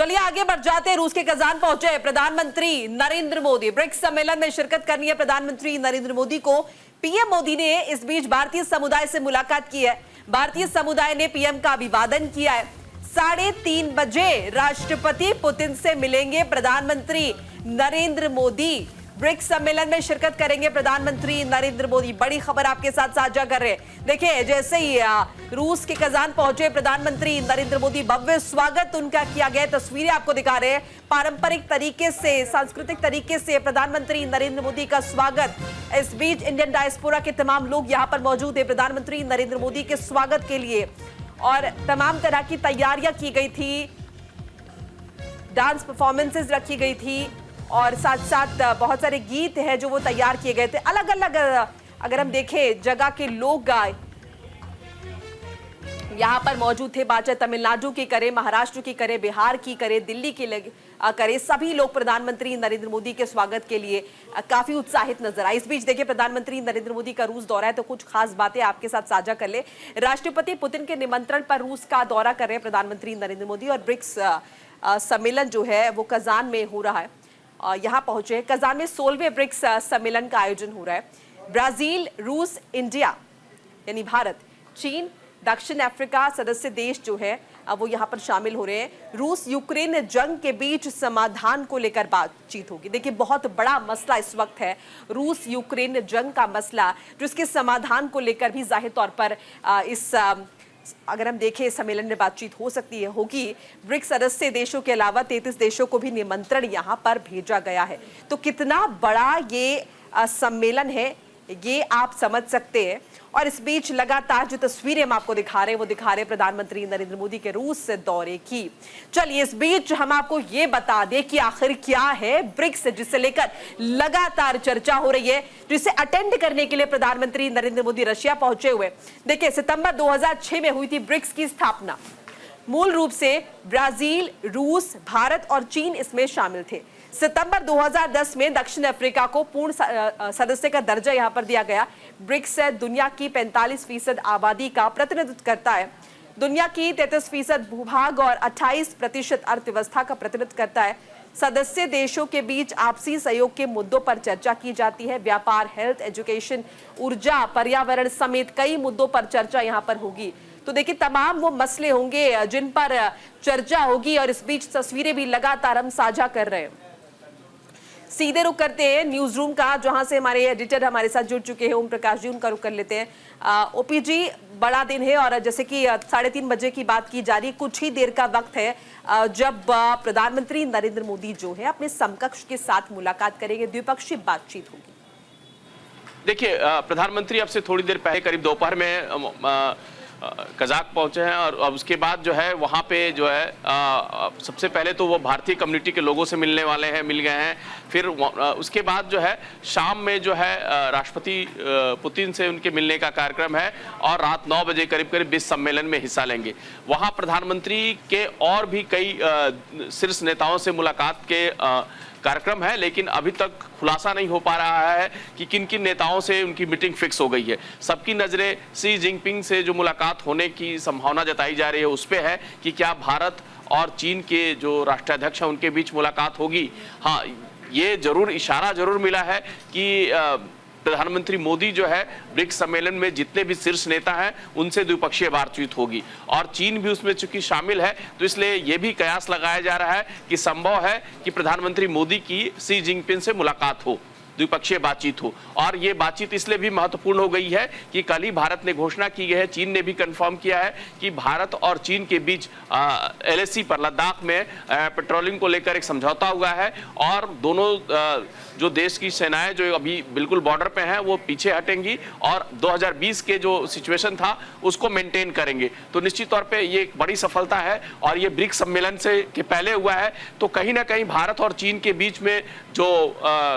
चलिए आगे बढ़ जाते हैं। रूस के कजान पहुंचे प्रधानमंत्री नरेंद्र मोदी। ब्रिक्स सम्मेलन में शिरकत करनी है प्रधानमंत्री नरेंद्र मोदी को। पीएम मोदी ने इस बीच भारतीय समुदाय से मुलाकात की है। भारतीय समुदाय ने पीएम का अभिवादन किया है। 3:30 बजे राष्ट्रपति पुतिन से मिलेंगे प्रधानमंत्री नरेंद्र मोदी। ब्रिक्स सम्मेलन में शिरकत करेंगे प्रधानमंत्री नरेंद्र मोदी। बड़ी खबर आपके साथ साझा कर रहे हैं। देखिए, जैसे ही रूस के कजान पहुंचे प्रधानमंत्री नरेंद्र मोदी, भव्य स्वागत उनका किया गया। तस्वीरें आपको दिखा रहे हैं। पारंपरिक तरीके से, सांस्कृतिक तरीके से प्रधानमंत्री नरेंद्र मोदी का स्वागत। इस बीच इंडियन डायस्पोरा के तमाम लोग यहां पर मौजूद है प्रधानमंत्री नरेंद्र मोदी के स्वागत के लिए, और तमाम तरह की तैयारियां की गई थी। डांस परफॉर्मेंसेस रखी गई थी और साथ साथ बहुत सारे गीत हैं जो वो तैयार किए गए थे। अलग अलग अगर हम देखें जगह के लोग यहाँ पर मौजूद थे। बात चाहे तमिलनाडु की करे, महाराष्ट्र की करे, बिहार की करे, दिल्ली की करे, सभी लोग प्रधानमंत्री नरेंद्र मोदी के स्वागत के लिए काफी उत्साहित नजर आए। इस बीच देखिए, प्रधानमंत्री नरेंद्र मोदी का रूस दौरा है, तो कुछ खास बातें आपके साथ साझा कर ले। राष्ट्रपति पुतिन के निमंत्रण पर रूस का दौरा कर रहे हैं प्रधानमंत्री नरेंद्र मोदी, और ब्रिक्स सम्मेलन जो है वो कजान में हो रहा है। यहाँ पहुंचे कजान में 16वें ब्रिक्स सम्मेलन का आयोजन हो रहा है। ब्राजील, रूस, इंडिया यानी भारत, चीन, दक्षिण अफ्रीका सदस्य देश जो है वो यहाँ पर शामिल हो रहे हैं। रूस यूक्रेन जंग के बीच समाधान को लेकर बातचीत होगी। देखिए, बहुत बड़ा मसला इस वक्त है रूस यूक्रेन जंग का मसला, जो इसके समाधान को लेकर भी जाहिर तौर पर अगर हम देखें सम्मेलन में बातचीत हो सकती है, होगी। ब्रिक्स सदस्य देशों के अलावा 33 देशों को भी निमंत्रण यहाँ पर भेजा गया है। तो कितना बड़ा ये सम्मेलन है ये आप समझ सकते हैं। और इस बीच लगातार जो तस्वीरें हम आपको दिखा रहे हैं वो दिखा रहे हैं प्रधानमंत्री नरेंद्र मोदी के रूस दौरे की। चलिए, इस बीच हम आपको ये बता दें कि आखिर क्या है ब्रिक्स, जिसे लेकर लगातार चर्चा हो रही है, जिसे अटेंड करने के लिए प्रधानमंत्री नरेंद्र मोदी रशिया पहुंचे हुए। देखिए, सितंबर 2006 में हुई थी ब्रिक्स की स्थापना। मूल रूप से ब्राजील, रूस, भारत और चीन इसमें शामिल थे। सितंबर 2010 में दक्षिण अफ्रीका को पूर्ण सदस्य का दर्जा यहां पर दिया गया। ब्रिक्स दुनिया की 45% आबादी का प्रतिनिधित्व करता है। दुनिया की 33% भूभाग और 28% अर्थव्यवस्था का प्रतिनिधित्व करता है। सदस्य देशों के बीच आपसी सहयोग के मुद्दों पर चर्चा की जाती है। व्यापार, हेल्थ, एजुकेशन, ऊर्जा, पर्यावरण समेत कई मुद्दों पर चर्चा यहां पर होगी। तो देखिए, तमाम वो मसले होंगे जिन पर चर्चा होगी, और इस बीच तस्वीरें भी लगातार हम साझा कर रहे हैं। सीधे रुख करते हैं न्यूज रूम का, जहां से हमारे एडिटर हमारे साथ जुड़ चुके हैं, ओम प्रकाश जी, उनका रुख कर लेते हैं। ओपी जी, बड़ा दिन है और जैसे कि 3:30 बजे की बात की जा रही, कुछ ही देर का वक्त है जब प्रधानमंत्री नरेंद्र मोदी जो है अपने समकक्ष के साथ मुलाकात करेंगे, द्विपक्षीय बातचीत होगी। देखिए, प्रधानमंत्री अब से थोड़ी देर पहले करीब दोपहर में कजाक पहुंचे हैं, और अब उसके बाद जो है वहाँ पे जो है सबसे पहले तो वो भारतीय कम्युनिटी के लोगों से मिलने वाले हैं, मिल गए हैं। फिर उसके बाद जो है शाम में जो है राष्ट्रपति पुतिन से उनके मिलने का कार्यक्रम है, और रात 9 बजे करीब इस सम्मेलन में हिस्सा लेंगे। वहाँ प्रधानमंत्री के और भी कई शीर्ष नेताओं से मुलाकात के कार्यक्रम है, लेकिन अभी तक खुलासा नहीं हो पा रहा है कि किन किन नेताओं से उनकी मीटिंग फिक्स हो गई है। सबकी नजरें शी जिनपिंग से जो मुलाकात होने की संभावना जताई जा रही है उस पे है कि क्या भारत और चीन के जो राष्ट्राध्यक्ष हैं उनके बीच मुलाकात होगी। हाँ, ये जरूर इशारा जरूर मिला है कि प्रधानमंत्री मोदी जो है ब्रिक्स सम्मेलन में जितने भी शीर्ष नेता हैं उनसे द्विपक्षीय बातचीत होगी, और चीन भी उसमें चूंकि शामिल है, तो इसलिए यह भी कयास लगाया जा रहा है कि संभव है कि प्रधानमंत्री मोदी की शी जिनपिंग से मुलाकात हो, द्विपक्षीय बातचीत हो। और ये बातचीत इसलिए भी महत्वपूर्ण हो गई है कि कल ही भारत ने घोषणा की है, चीन ने भी कंफर्म किया है कि भारत और चीन के बीच LAC पर लद्दाख में पेट्रोलिंग को लेकर एक समझौता हुआ है, और दोनों जो देश की सेनाएं जो अभी बिल्कुल बॉर्डर पे हैं वो पीछे हटेंगी और 2020 के जो सिचुएशन था उसको मेंटेन करेंगे। तो निश्चित तौर पे ये एक बड़ी सफलता है, और ये ब्रिक्स सम्मेलन से के पहले हुआ है, तो कहीं ना कहीं भारत और चीन के बीच में जो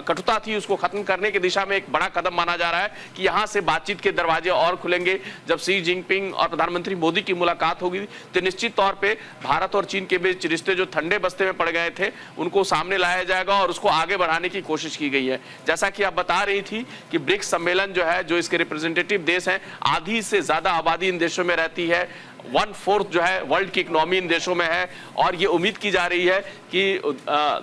कटुता थी उसको खत्म करने की दिशा में एक बड़ा कदम माना जा रहा है कि यहाँ से बातचीत के दरवाजे और खुलेंगे। जब शी जिनपिंग और प्रधानमंत्री मोदी की मुलाकात होगी तो निश्चित तौर पे भारत और चीन के बीच रिश्ते जो ठंडे बस्ते में पड़ गए थे उनको सामने लाया जाएगा और उसको आगे बढ़ाने की कोशिश की गई है। जैसा कि आप बता रही थी कि ब्रिक्स सम्मेलन जो है, जो इसके रिप्रेजेंटेटिव देश हैं, आधी से ज्यादा आबादी इन देशों में रहती है, 1/4 जो है वर्ल्ड की इकोनॉमी इन देशों में है, और ये उम्मीद की जा रही है कि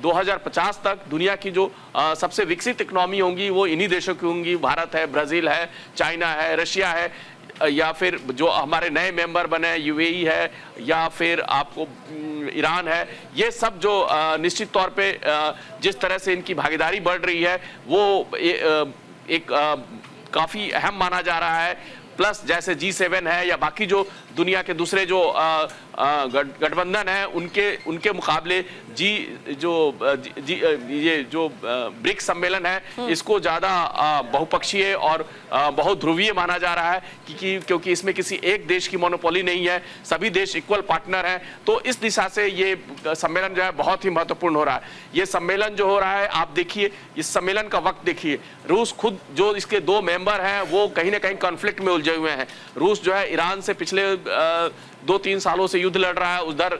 2050 तक दुनिया की जो सबसे विकसित इकोनॉमी होंगी वो इन्हीं देशों की होंगी। भारत है, ब्राजील है, चाइना है, रशिया है, या फिर जो हमारे नए मेंबर बने यूएई है, या फिर आपको ईरान है। ये सब जो निश्चित तौर पे जिस तरह से इनकी भागीदारी बढ़ रही है वो एक काफ़ी अहम माना जा रहा है। प्लस जैसे G7 है या बाकी जो दुनिया के दूसरे जो गठबंधन है उनके मुकाबले ये जो ब्रिक्स सम्मेलन है इसको ज़्यादा बहुपक्षीय और बहुत ध्रुवीय माना जा रहा है, क्योंकि इसमें किसी एक देश की मोनोपोली नहीं है, सभी देश इक्वल पार्टनर हैं। तो इस दिशा से ये सम्मेलन जो है बहुत ही महत्वपूर्ण हो रहा है। ये सम्मेलन जो हो रहा है, आप देखिए इस सम्मेलन का वक्त देखिए, रूस खुद जो इसके 2 मेंबर हैं वो कहीं ना कहीं कॉन्फ्लिक्ट में उलझे हुए हैं। रूस जो है ईरान से पिछले 2-3 सालों से युद्ध लड़ रहा है, उधर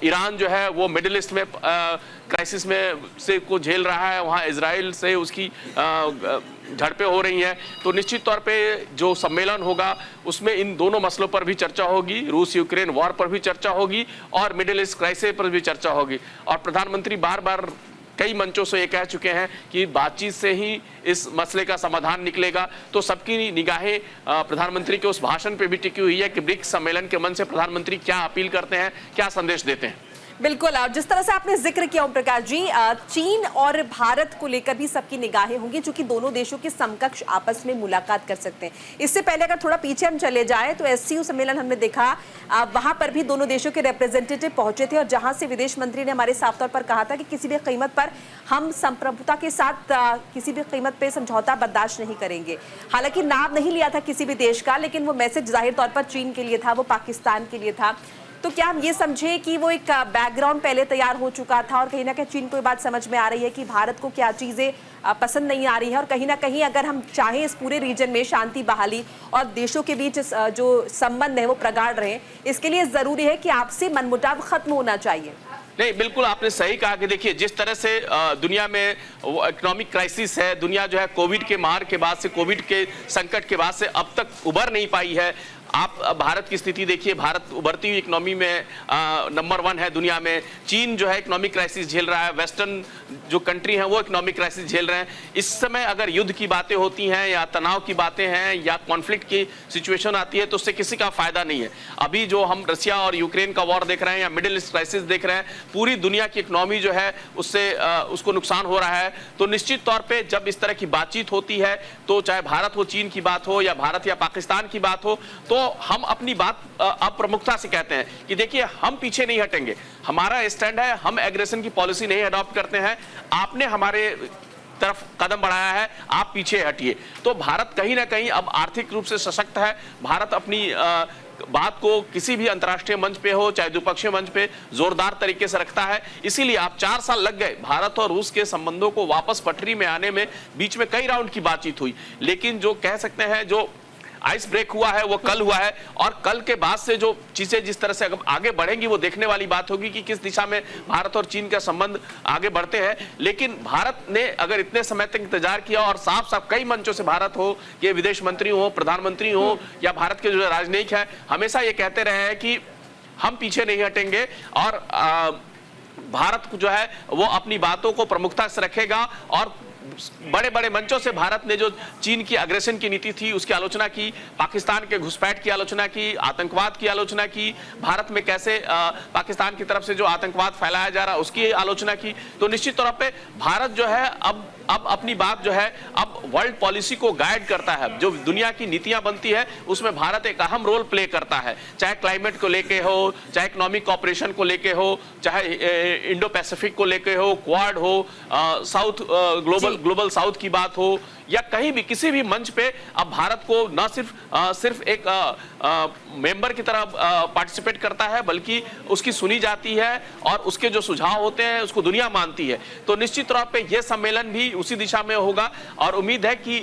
ईरान जो है वो मिडिल ईस्ट में क्राइसिस में से को झेल रहा है, वहाँ इजराइल से उसकी झड़पें हो रही हैं। तो निश्चित तौर पे जो सम्मेलन होगा उसमें इन दोनों मसलों पर भी चर्चा होगी, रूस यूक्रेन वॉर पर भी चर्चा होगी और मिडिल ईस्ट क्राइसिस पर भी चर्चा होगी। और प्रधानमंत्री बार बार कई मंचों से ये कह चुके हैं कि बातचीत से ही इस मसले का समाधान निकलेगा। तो सबकी निगाहें प्रधानमंत्री के उस भाषण पे भी टिकी हुई है कि ब्रिक्स सम्मेलन के मंच से प्रधानमंत्री क्या अपील करते हैं, क्या संदेश देते हैं। बिल्कुल, और जिस तरह से आपने जिक्र किया ओम प्रकाश जी, चीन और भारत को लेकर भी सबकी निगाहें होंगी, चूंकि दोनों देशों के समकक्ष आपस में मुलाकात कर सकते हैं। इससे पहले अगर थोड़ा पीछे हम चले जाएं तो SCO सम्मेलन हमने देखा, वहां पर भी दोनों देशों के रिप्रेजेंटेटिव पहुंचे थे और जहां से विदेश मंत्री ने हमारे साफ तौर पर कहा था कि किसी भी कीमत पर हम संप्रभुता के साथ किसी भी कीमत पर समझौता बर्दाश्त नहीं करेंगे। हालांकि नाम नहीं लिया था किसी भी देश का, लेकिन वो मैसेज जाहिर तौर पर चीन के लिए था, वो पाकिस्तान के लिए था। तो क्या हम ये समझे कि वो एक बैकग्राउंड पहले तैयार हो चुका था और कहीं ना कहीं चीन को ये बात समझ में आ रही है कि भारत को क्या चीज़ें पसंद नहीं आ रही है, और कहीं ना कहीं अगर हम चाहें इस पूरे रीजन में शांति बहाली और देशों के बीच जो संबंध है वो प्रगाढ़ रहे, इसके लिए ज़रूरी है कि आपसी मनमुटाव खत्म होना चाहिए। नहीं, बिल्कुल आपने सही कहा कि देखिए जिस तरह से दुनिया में वो इकोनॉमिक क्राइसिस है, दुनिया जो है कोविड के मार के बाद से, कोविड के संकट के बाद से अब तक उभर नहीं पाई है। आप भारत की स्थिति देखिए, भारत उभरती हुई इकोनॉमी में नंबर 1 है दुनिया में। चीन जो है इकोनॉमिक क्राइसिस झेल रहा है, वेस्टर्न जो कंट्री हैं वो इकोनॉमिक क्राइसिस झेल रहे हैं। इस समय अगर युद्ध की बातें होती हैं या तनाव की बातें हैं या कॉन्फ्लिक्ट की सिचुएशन आती है तो उससे किसी का फायदा नहीं है। अभी जो हम रशिया और यूक्रेन का वॉर देख रहे हैं या मिडिल ईस्ट क्राइसिस देख रहे हैं, पूरी दुनिया की इकोनॉमी जो है उससे उसको नुकसान हो रहा है। तो निश्चित तौर पर जब इस तरह की बातचीत होती है, तो चाहे भारत हो, चीन की बात हो, या भारत या पाकिस्तान की बात हो, तो हम अपनी बात अब प्रमुखता से कहते हैं कि देखिए हम पीछे नहीं हटेंगे, हमारा स्टैंड है, हम एग्रेशन की पॉलिसी नहीं अडॉप्ट करते हैं, आपने हमारे तरफ कदम बढ़ाया है, आप पीछे हटिए। तो भारत कहीं ना कहीं अब आर्थिक रूप से सशक्त है। भारत अपनी बात को किसी भी अंतर्राष्ट्रीय मंच पे हो चाहे द्विपक्षीय मंच पे जोरदार तरीके से रखता है। इसीलिए आप 4 साल लग गए भारत और रूस के संबंधों को वापस पटरी में आने में। बीच में कई राउंड की बातचीत हुई, लेकिन जो कह सकते हैं जो आइस ब्रेक हुआ है वो कल हुआ है, और कल के बाद से जो चीजें जिस तरह से आगे बढ़ेंगी वो देखने वाली बात होगी कि किस दिशा में भारत और चीन का संबंध आगे बढ़ते हैं। लेकिन भारत ने अगर इतने समय तक इंतजार किया और साफ साफ कई मंचों से भारत हो, ये विदेश मंत्री हो, प्रधानमंत्री हो या भारत के जो राजनयिक है, हमेशा ये कहते रहे हैं कि हम पीछे नहीं हटेंगे और भारत जो है वो अपनी बातों को प्रमुखता से रखेगा। और बड़े बड़े मंचों से भारत ने जो चीन की अग्रेशन की नीति थी उसकी आलोचना की, पाकिस्तान के घुसपैठ की आलोचना की, आतंकवाद की आलोचना की, भारत में कैसे पाकिस्तान की तरफ से जो आतंकवाद फैलाया जा रहा उसकी आलोचना की। तो निश्चित तौर पे भारत जो है अब अपनी बात जो है अब वर्ल्ड पॉलिसी को गाइड करता है। जो दुनिया की नीतियां बनती है उसमें भारत एक अहम रोल प्ले करता है, चाहे क्लाइमेट को लेके हो, चाहे इकोनॉमिक कॉपरेशन को लेके हो, चाहे इंडो पैसिफिक को लेके हो, क्वाड हो, साउथ ग्लोबल साउथ की बात हो, या कहीं भी किसी भी मंच पे अब भारत को न सिर्फ एक मेंबर की तरह पार्टिसिपेट करता है, बल्कि उसकी सुनी जाती है और उसके जो सुझाव होते हैं उसको दुनिया मानती है। तो निश्चित तौर पे ये सम्मेलन भी उसी दिशा में होगा और उम्मीद है कि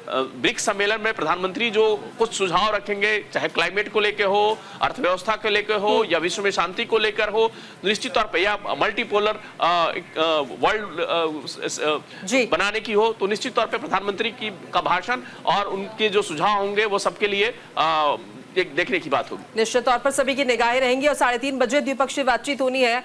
ब्रिक्स सम्मेलन में प्रधानमंत्री जो कुछ सुझाव रखेंगे, चाहे क्लाइमेट को लेकर हो, अर्थव्यवस्था को लेकर हो या विश्व में शांति को लेकर हो, निश्चित तौर पर या मल्टीपोलर वर्ल्ड बनाने की हो, तो निश्चित तौर पर प्रधानमंत्री का भाषण और उनके जो सुझाव होंगे वो सबके लिए देखने की बात होगी। निश्चित तौर पर सभी की निगाहें रहेंगी और 3:30 बजे द्विपक्षीय बातचीत होनी है।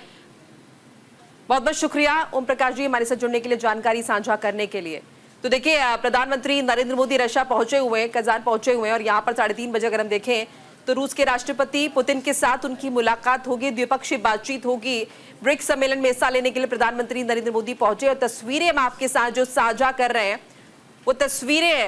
बहुत बहुत शुक्रिया ओम प्रकाश जी हमारे साथ जुड़ने के लिए, जानकारी साझा करने के लिए। तो देखिए प्रधानमंत्री नरेंद्र मोदी रशिया पहुंचे हुए हैं, कजान पहुंचे हुए हैं और यहाँ पर 3:30 बजे अगर हम देखें तो रूस के राष्ट्रपति पुतिन के साथ उनकी मुलाकात होगी, द्विपक्षीय बातचीत होगी। ब्रिक्स सम्मेलन में हिस्सा लेने के लिए प्रधानमंत्री नरेंद्र मोदी पहुंचे और तस्वीरें हम आपके साथ जो साझा कर रहे हैं वो तस्वीरें